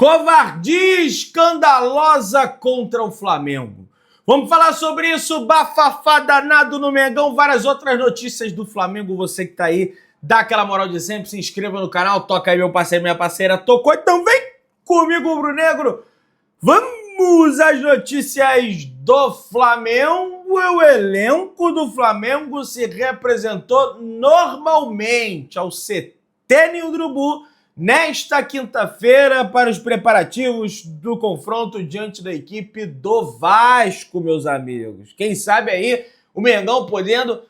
Covardia escandalosa contra o Flamengo. Vamos falar sobre isso, bafafá danado no Mengão, várias outras notícias do Flamengo. Você que tá aí, dá aquela moral de sempre, se inscreva no canal, toca aí meu parceiro, minha parceira, tocou, então vem comigo, rubro-negro. Vamos às notícias do Flamengo. O elenco do Flamengo se representou normalmente ao CT Nil do Urubu nesta quinta-feira para os preparativos do confronto diante da equipe do Vasco, meus amigos. Quem sabe aí o Mengão podendo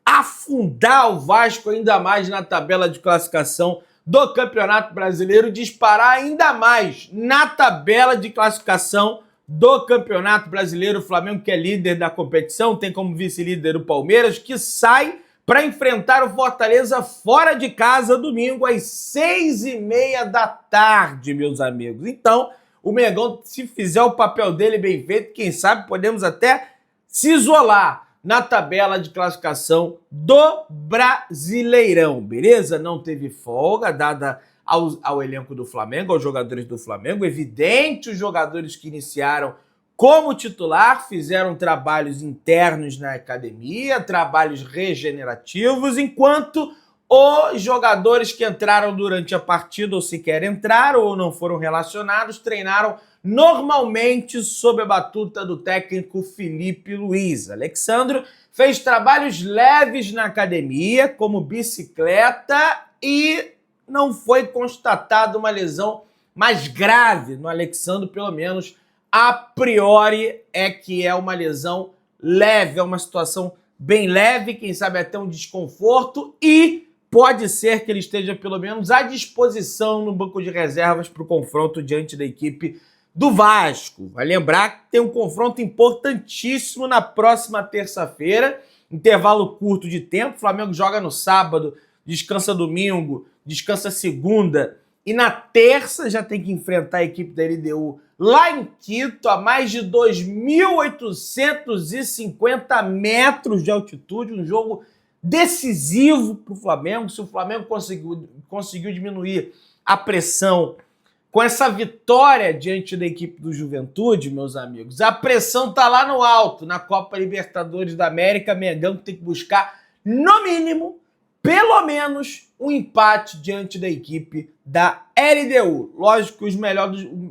afundar o Vasco ainda mais na tabela de classificação do Campeonato Brasileiro, disparar ainda mais na tabela de classificação do Campeonato Brasileiro. O Flamengo, que é líder da competição, tem como vice-líder o Palmeiras, que sai para enfrentar o Fortaleza fora de casa domingo às 6h30 da tarde, meus amigos. Então, o Mengão, se fizer o papel dele bem feito, quem sabe podemos até se isolar na tabela de classificação do Brasileirão, beleza? Não teve folga dada ao elenco do Flamengo, aos jogadores do Flamengo. Evidente, os jogadores que iniciaram como titular fizeram trabalhos internos na academia, trabalhos regenerativos, enquanto os jogadores que entraram durante a partida ou sequer entraram ou não foram relacionados, treinaram normalmente sob a batuta do técnico Felipe Luiz. Alexandro fez trabalhos leves na academia, como bicicleta, e não foi constatada uma lesão mais grave no Alexandro, pelo menos a priori é que é uma lesão leve, é uma situação bem leve, quem sabe até um desconforto, e pode ser que ele esteja pelo menos à disposição no banco de reservas para o confronto diante da equipe do Vasco. Vai lembrar que tem um confronto importantíssimo na próxima terça-feira, intervalo curto de tempo. O Flamengo joga no sábado, descansa domingo, descansa segunda, e na terça já tem que enfrentar a equipe da LDU lá em Quito, a mais de 2.850 metros de altitude, um jogo decisivo para o Flamengo. Se o Flamengo conseguiu diminuir a pressão com essa vitória diante da equipe do Juventude, meus amigos, a pressão tá lá no alto, na Copa Libertadores da América. Mengão tem que buscar, no mínimo, pelo menos, um empate diante da equipe da LDU. Lógico que o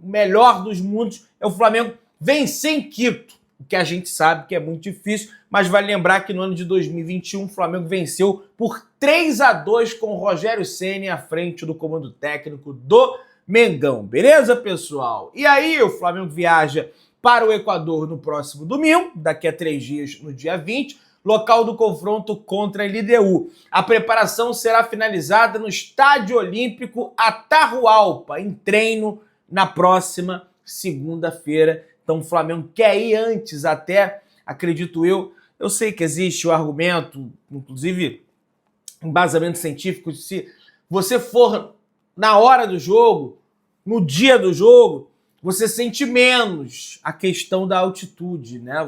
melhor dos mundos é o Flamengo vencer em Quito, o que a gente sabe que é muito difícil, mas vale lembrar que no ano de 2021 o Flamengo venceu por 3-2 com o Rogério Ceni à frente do comando técnico do Mengão. Beleza, pessoal? E aí o Flamengo viaja para o Equador no próximo domingo, daqui a 3 dias, no dia 20, local do confronto contra a LDU. A preparação será finalizada no Estádio Olímpico Atahualpa, em treino na próxima segunda-feira. Então o Flamengo quer ir antes até, acredito eu. Eu sei que existe o argumento, inclusive embasamento científico, se você for na hora do jogo, no dia do jogo, você sente menos a questão da altitude, né?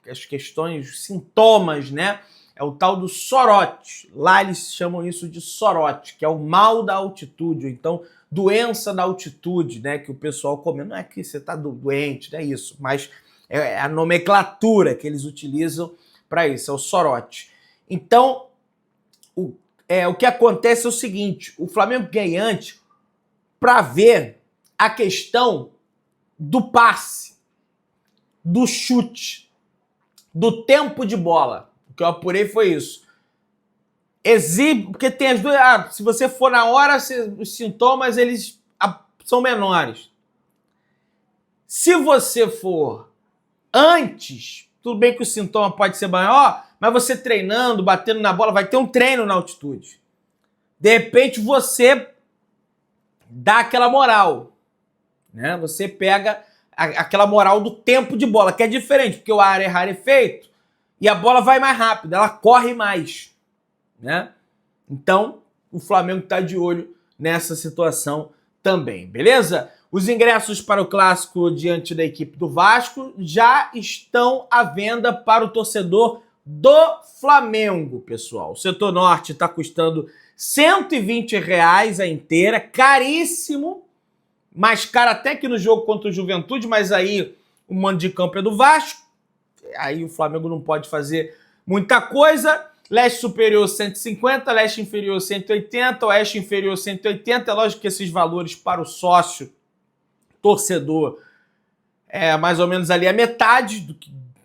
As questões, os sintomas, né? É o tal do sorote. Lá eles chamam isso de sorote, que é o mal da altitude, ou então doença da altitude, né? Que o pessoal comenta. Não é que você está doente, não é isso, mas é a nomenclatura que eles utilizam para isso, é o sorote. Então, o que acontece é o seguinte: o Flamengo ganha antes para ver a questão do passe, do chute, do tempo de bola. O que eu apurei foi isso. Porque tem as duas. Se você for na hora, os sintomas eles são menores. Se você for antes, tudo bem que o sintoma pode ser maior, mas você treinando, batendo na bola, vai ter um treino na altitude. De repente você dá aquela moral, né? Você pega aquela moral do tempo de bola, que é diferente, porque o ar é rarefeito e a bola vai mais rápido, ela corre mais, né? Então, o Flamengo está de olho nessa situação também, beleza? Os ingressos para o clássico diante da equipe do Vasco já estão à venda para o torcedor do Flamengo, pessoal. O setor norte está custando R$ 120 a inteira, caríssimo. mais cara até que no jogo contra o Juventude, mas aí o mando de campo é do Vasco, aí o Flamengo não pode fazer muita coisa. Leste superior 150, leste inferior 180, oeste inferior 180. É lógico que esses valores para o sócio torcedor é mais ou menos ali a metade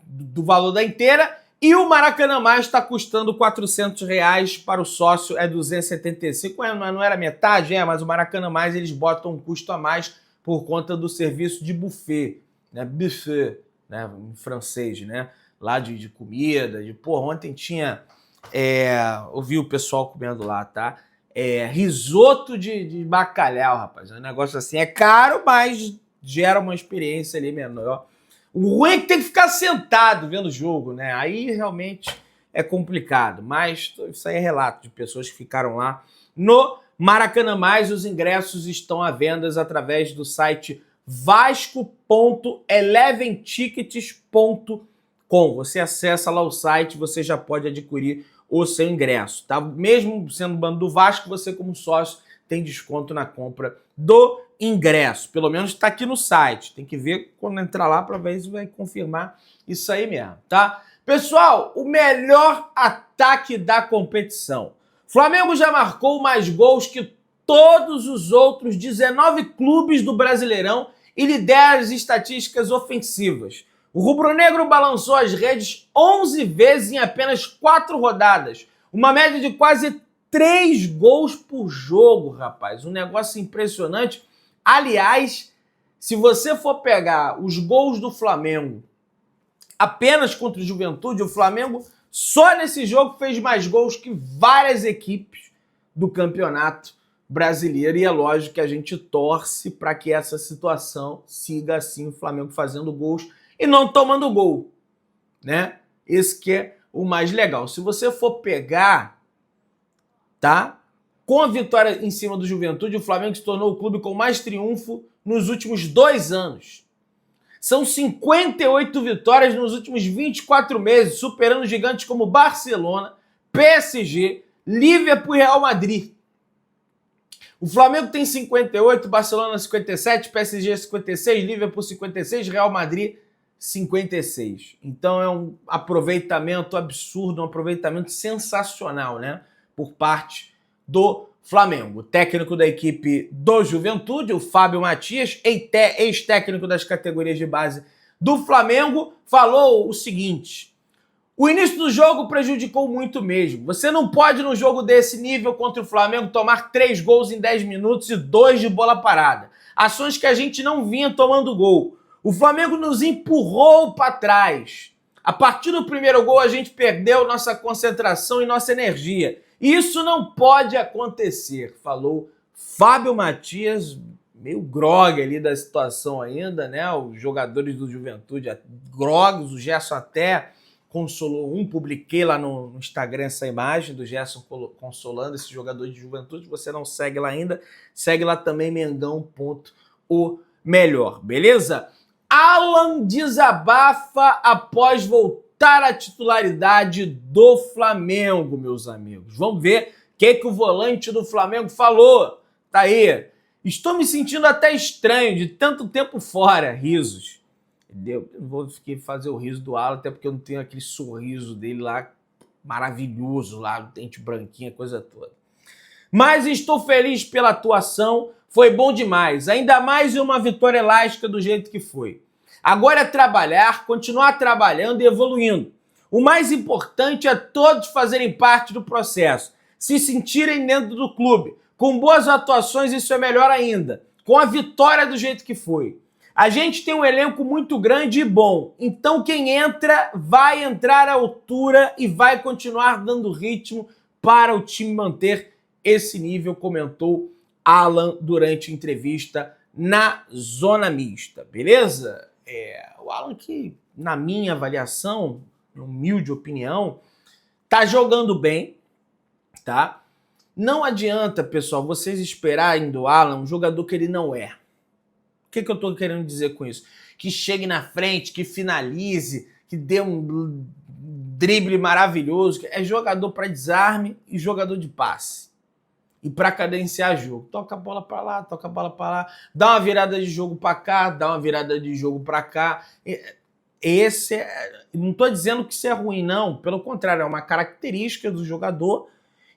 do valor da inteira. E o Maracanã Mais está custando R$400 para o sócio, é 275. Não era metade, mas o Maracanã Mais eles botam um custo a mais por conta do serviço de buffet, né? Buffet, né? Em francês, né? Lá de comida, ontem tinha... eu vi o pessoal comendo lá, tá? Risoto de bacalhau, rapaz. É um negócio assim, é caro, mas gera uma experiência ali menor. O ruim é que tem que ficar sentado vendo o jogo, né? Aí realmente é complicado. Mas isso aí é relato de pessoas que ficaram lá no Maracanã Mais. Os ingressos estão à venda através do site vasco.eleventickets.com. Você acessa lá o site, você já pode adquirir o seu ingresso, tá? Mesmo sendo bando do Vasco, você como sócio tem desconto na compra do ingresso. Pelo menos está aqui no site. Tem que ver quando entrar lá para ver se vai confirmar isso aí mesmo, tá? Pessoal, o melhor ataque da competição. Flamengo já marcou mais gols que todos os outros 19 clubes do Brasileirão e lidera as estatísticas ofensivas. O rubro-negro balançou as redes 11 vezes em apenas 4 rodadas. Uma média de quase 3 gols por jogo, rapaz. Um negócio impressionante. Aliás, se você for pegar os gols do Flamengo apenas contra o Juventude, o Flamengo só nesse jogo fez mais gols que várias equipes do campeonato brasileiro. E é lógico que a gente torce para que essa situação siga assim, o Flamengo fazendo gols e não tomando gol, né? Esse que é o mais legal. Se você for pegar, tá? Com a vitória em cima do Juventude, o Flamengo se tornou o clube com mais triunfo nos últimos 2 anos. São 58 vitórias nos últimos 24 meses, superando gigantes como Barcelona, PSG, Liverpool e Real Madrid. O Flamengo tem 58, Barcelona 57, PSG 56, Liverpool 56, Real Madrid 56. Então é um aproveitamento absurdo, um aproveitamento sensacional, né? Por parte do Flamengo. O técnico da equipe do Juventude, o Fábio Matias, ex-técnico das categorias de base do Flamengo, falou o seguinte: o início do jogo prejudicou muito mesmo. Você não pode, num jogo desse nível contra o Flamengo, tomar 3 gols em 10 minutos e 2 de bola parada. Ações que a gente não vinha tomando gol. O Flamengo nos empurrou para trás. A partir do primeiro gol, a gente perdeu nossa concentração e nossa energia. Isso não pode acontecer, falou Fábio Matias, meio grogue ali da situação ainda, né? Os jogadores do Juventude grogues, o Gerson até consolou um, publiquei lá no Instagram essa imagem do Gerson consolando esse jogador de Juventude. Se você não segue lá ainda, segue lá também, Mengão.o-melhor, beleza? Alan desabafa após voltar à titularidade do Flamengo, meus amigos. Vamos ver o que o volante do Flamengo falou. Tá aí. Estou me sentindo até estranho de tanto tempo fora. Risos. Entendeu? Eu não vou fazer o riso do Alan, até porque eu não tenho aquele sorriso dele lá maravilhoso, lá, dente branquinho, coisa toda. Mas estou feliz pela atuação. Foi bom demais, ainda mais em uma vitória elástica do jeito que foi. Agora é trabalhar, continuar trabalhando e evoluindo. O mais importante é todos fazerem parte do processo, se sentirem dentro do clube. Com boas atuações isso é melhor ainda, com a vitória do jeito que foi. A gente tem um elenco muito grande e bom, então quem entra vai entrar à altura e vai continuar dando ritmo para o time manter esse nível, comentou Alan durante a entrevista na Zona Mista, beleza? O Alan que, na minha avaliação, humilde opinião, tá jogando bem, tá? Não adianta, pessoal, vocês esperarem do Alan um jogador que ele não é. O que eu tô querendo dizer com isso? Que chegue na frente, que finalize, que dê um drible maravilhoso. É jogador para desarme e jogador de passe. e para cadenciar jogo. Toca a bola para lá, toca a bola para lá, dá uma virada de jogo para cá, dá uma virada de jogo para cá. Não estou dizendo que isso é ruim, não. Pelo contrário, é uma característica do jogador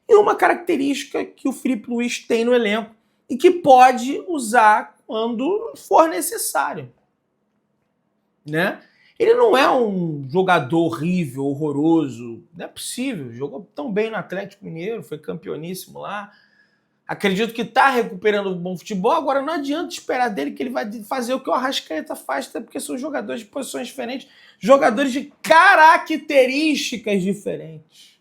e uma característica que o Filipe Luís tem no elenco e que pode usar quando for necessário, né? Ele não é um jogador horrível, horroroso. Não é possível. Jogou tão bem no Atlético Mineiro, foi campeoníssimo lá. Acredito que está recuperando um bom futebol. Agora não adianta esperar dele que ele vai fazer o que o Arrascaeta faz, até porque são jogadores de posições diferentes, jogadores de características diferentes.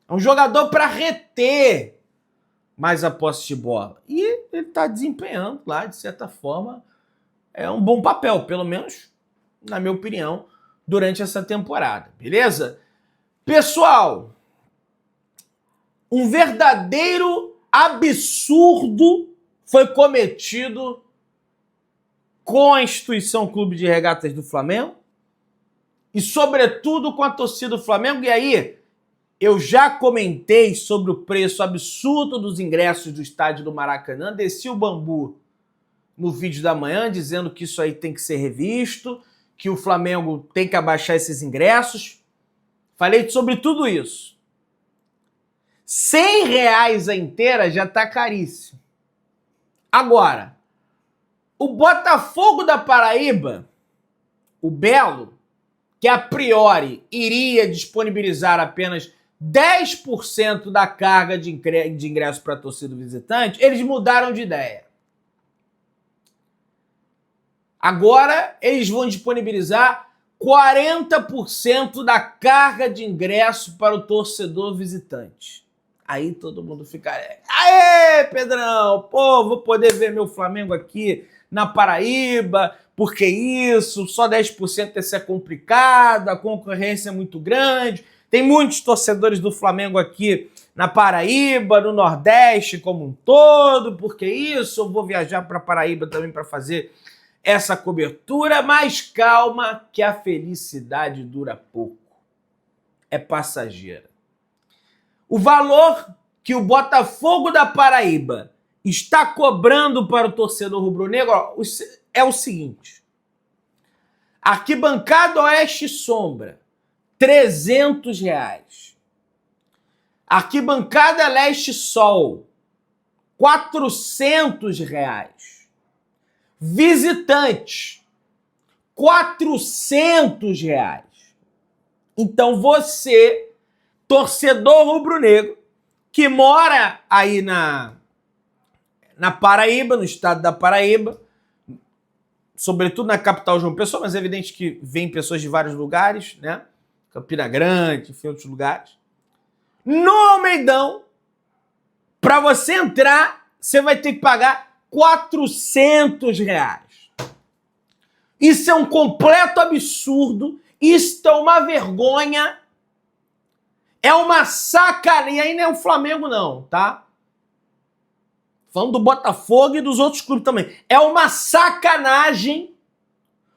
É um jogador para reter mais a posse de bola. E ele está desempenhando lá, de certa forma, é um bom papel, pelo menos, na minha opinião, durante essa temporada. Beleza? Pessoal, um verdadeiro absurdo foi cometido com a instituição Clube de Regatas do Flamengo e, sobretudo, com a torcida do Flamengo. E aí, eu já comentei sobre o preço absurdo dos ingressos do estádio do Maracanã, desci o bambu no vídeo da manhã, dizendo que isso aí tem que ser revisto, que o Flamengo tem que abaixar esses ingressos. Falei sobre tudo isso. R$100 a inteira já tá caríssimo. Agora, o Botafogo da Paraíba, o Belo, que a priori iria disponibilizar apenas 10% da carga de ingresso para a torcida visitante, eles mudaram de ideia. Agora eles vão disponibilizar 40% da carga de ingresso para o torcedor visitante. Aí todo mundo fica... Aê, Pedrão! Pô, vou poder ver meu Flamengo aqui na Paraíba, porque isso, só 10% ia ser complicado, a concorrência é muito grande, tem muitos torcedores do Flamengo aqui na Paraíba, no Nordeste como um todo, porque isso, eu vou viajar para Paraíba também para fazer essa cobertura, mas calma que a felicidade dura pouco, é passageira. O valor que o Botafogo da Paraíba está cobrando para o torcedor rubro-negro é o seguinte: arquibancada Oeste Sombra, R$300. Arquibancada Leste Sol, R$400. Visitante, R$400. Então você, torcedor rubro-negro, que mora aí na Paraíba, no estado da Paraíba, sobretudo na capital João Pessoa, mas é evidente que vem pessoas de vários lugares, né? Campina Grande, enfim, outros lugares. No Almeidão, para você entrar, você vai ter que pagar R$400. Isso é um completo absurdo, isso é uma vergonha, é uma sacanagem. E aí não é o Flamengo não, tá? Falando do Botafogo e dos outros clubes também. É uma sacanagem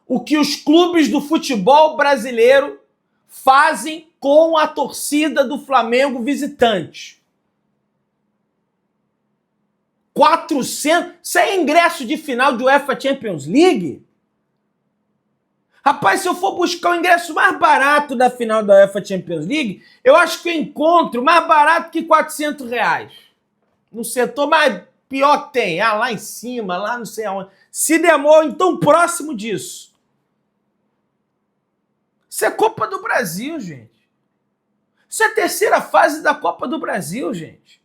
o que os clubes do futebol brasileiro fazem com a torcida do Flamengo visitante. 400? Isso é ingresso de final de UEFA Champions League? Rapaz, se eu for buscar o ingresso mais barato da final da UEFA Champions League, eu acho que eu encontro mais barato que R$400. No setor mais pior que tem. Ah, lá em cima, lá não sei aonde. Se demora, então próximo disso. Isso é Copa do Brasil, gente. Isso é a terceira fase da Copa do Brasil, gente.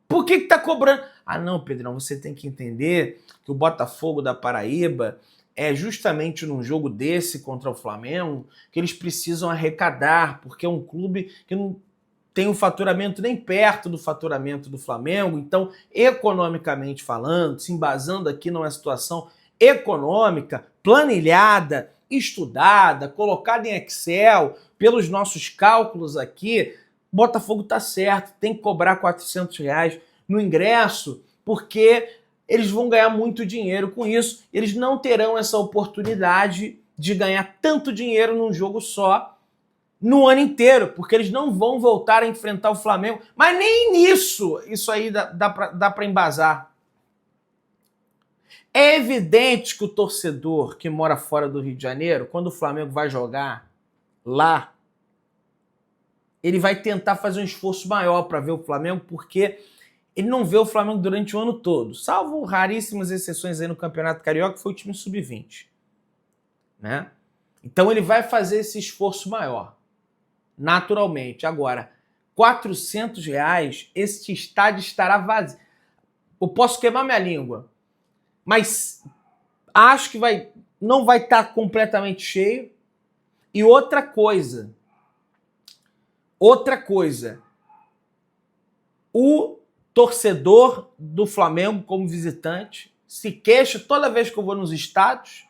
Por que tá cobrando? Ah, não, Pedrão, você tem que entender que o Botafogo da Paraíba é justamente num jogo desse contra o Flamengo que eles precisam arrecadar, porque é um clube que não tem um faturamento nem perto do faturamento do Flamengo. Então, economicamente falando, se embasando aqui numa situação econômica, planilhada, estudada, colocada em Excel, pelos nossos cálculos aqui, Botafogo tá certo, tem que cobrar R$400 no ingresso, porque eles vão ganhar muito dinheiro com isso. Eles não terão essa oportunidade de ganhar tanto dinheiro num jogo só no ano inteiro, porque eles não vão voltar a enfrentar o Flamengo. Mas nem nisso, isso aí dá para embasar. É evidente que o torcedor que mora fora do Rio de Janeiro, quando o Flamengo vai jogar lá, ele vai tentar fazer um esforço maior para ver o Flamengo, porque ele não vê o Flamengo durante o ano todo, salvo raríssimas exceções aí no Campeonato Carioca, que foi o time sub-20. Né? Então ele vai fazer esse esforço maior, naturalmente. Agora, R$400, esse estádio estará vazio. Eu posso queimar minha língua, mas acho que não vai estar completamente cheio. E outra coisa, o torcedor do Flamengo como visitante se queixa toda vez que eu vou nos estádios.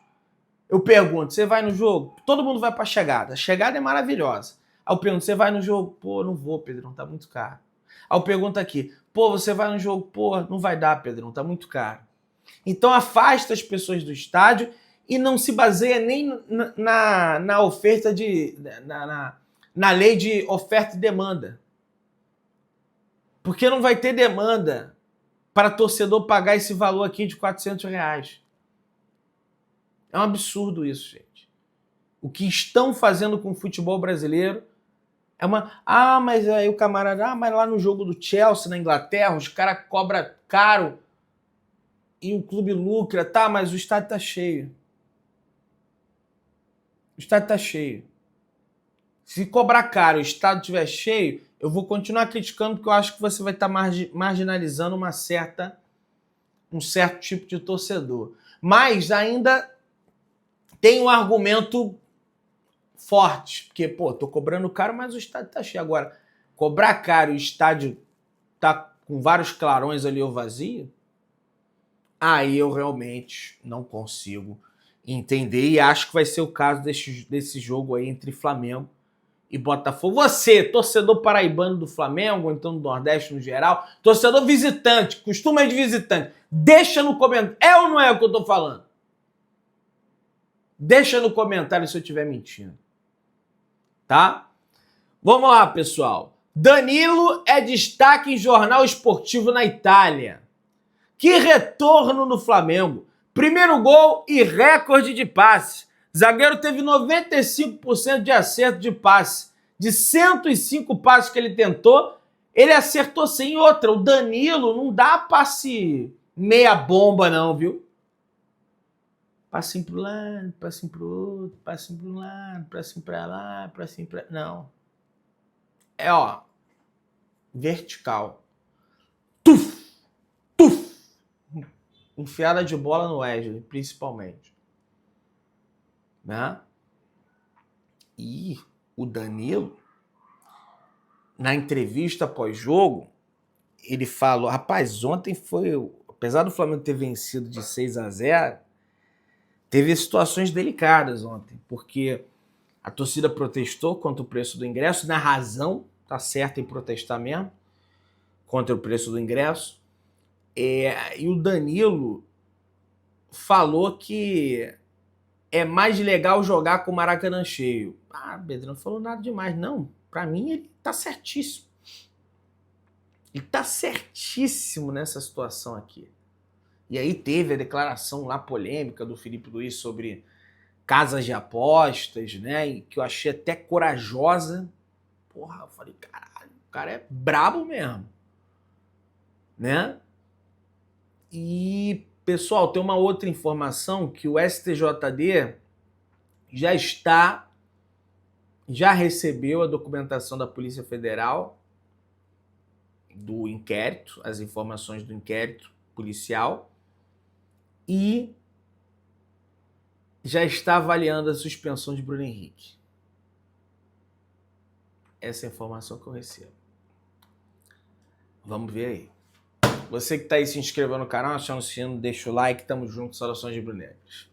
Eu pergunto, você vai no jogo? Todo mundo vai para a chegada. A chegada é maravilhosa. Aí eu pergunto, você vai no jogo? Pô, não vou, Pedrão, tá muito caro. Aí eu pergunto aqui, pô, você vai no jogo? Pô, não vai dar, Pedrão, tá muito caro. Então afasta as pessoas do estádio e não se baseia nem na oferta na lei de oferta e demanda. Porque não vai ter demanda para torcedor pagar esse valor aqui de R$400. É um absurdo isso, gente. O que estão fazendo com o futebol brasileiro é uma... Ah, mas aí o camarada... Ah, mas lá no jogo do Chelsea, na Inglaterra, os caras cobram caro e o clube lucra. Tá, mas o estádio tá cheio. O estádio tá cheio. Se cobrar caro e o estádio estiver cheio, eu vou continuar criticando porque eu acho que você vai estar marginalizando um certo tipo de torcedor. Mas ainda tem um argumento forte, porque, pô, tô cobrando caro, mas o estádio tá cheio. Agora, cobrar caro e o estádio tá com vários clarões ali ou vazio, aí eu realmente não consigo entender e acho que vai ser o caso desse jogo aí entre Flamengo e Botafogo. Você, torcedor paraibano do Flamengo, ou então do Nordeste no geral, torcedor visitante, costuma ir de visitante, deixa no comentário, é ou não é o que eu tô falando? Deixa no comentário se eu estiver mentindo. Tá? Vamos lá, pessoal. Danilo é destaque em jornal esportivo na Itália. Que retorno no Flamengo. Primeiro gol e recorde de passe. Zagueiro teve 95% de acerto de passe. De 105 passes que ele tentou, ele acertou sem outra. O Danilo não dá passe meia bomba não, viu? Passinho pro lado, passinho pro outro, passinho pro lado, passinho pra lá, passinho pra... Não. É, ó, vertical. Tuf! Tuf! Enfiada de bola no Wesley, principalmente. Né? E o Danilo, na entrevista pós-jogo, ele falou, rapaz, ontem foi... Apesar do Flamengo ter vencido de 6-0, teve situações delicadas ontem, porque a torcida protestou contra o preço do ingresso, na razão, tá certo em protestar mesmo, contra o preço do ingresso. E o Danilo falou que é mais legal jogar com o Maracanã cheio. Ah, Pedro, não falou nada demais. Não, pra mim ele tá certíssimo. Ele tá certíssimo nessa situação aqui. E aí teve a declaração lá polêmica do Felipe Luiz sobre casas de apostas, né? E que eu achei até corajosa. Porra, eu falei, caralho, o cara é brabo mesmo. Né? E, pessoal, tem uma outra informação que o STJD já recebeu a documentação da Polícia Federal do inquérito, as informações do inquérito policial, e já está avaliando a suspensão de Bruno Henrique. Essa é a informação que eu recebo. Vamos ver aí. Você que está aí se inscrevendo no canal, aciona o sino, deixa o like, tamo junto, saudações de Brunegras.